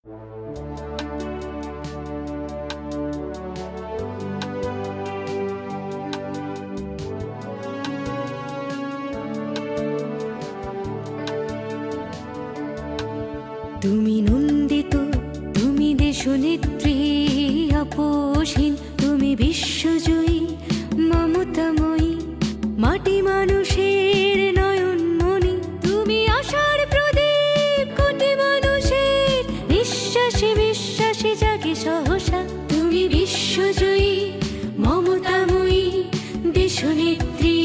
তুমি নন্দিত, তুমি দেশনেত্রী আপোষহীন, তুমি বিশ্বজয়ী মমতাময়ী, মাটি মানুষের নয়নমণি, তুমি আশার প্রদীপ কোটি মানুষের নিঃশ্বাসে বিশ্বাসে জাগে সহসা। তুমি বিশ্বজয়ী মমতাময়ী দেশনেত্রী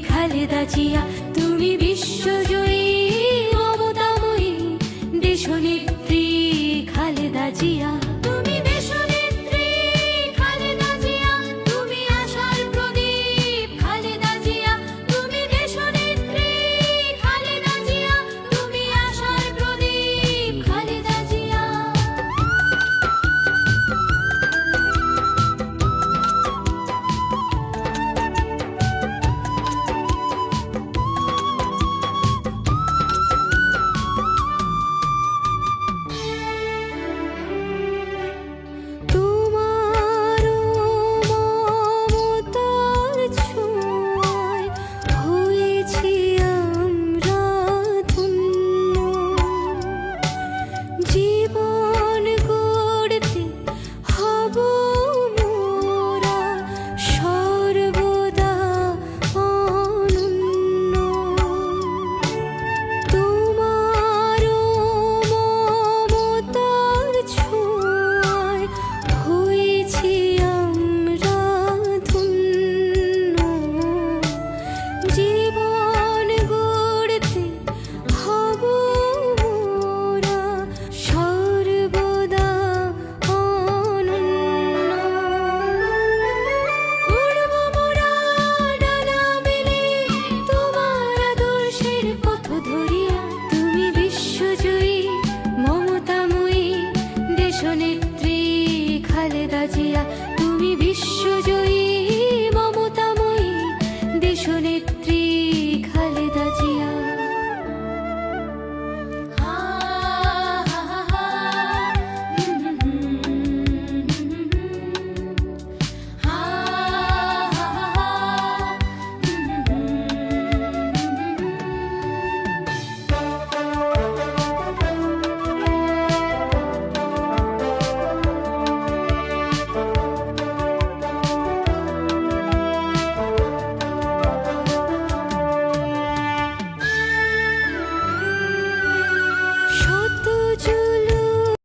খালেদা জিয়া, তুমি বিশ্বজয়ী মমতাময়ী দেশনেত্রী খালেদা জিয়া। তুমি দেশনেত্রী খালেদা জিয়া, তুমি আশার প্রদীপ খালেদা জিয়া, তুমি দেশনেত্রী খালেদা জিয়া, তুমি আশার প্রদীপ খালেদা জিয়া। জীবন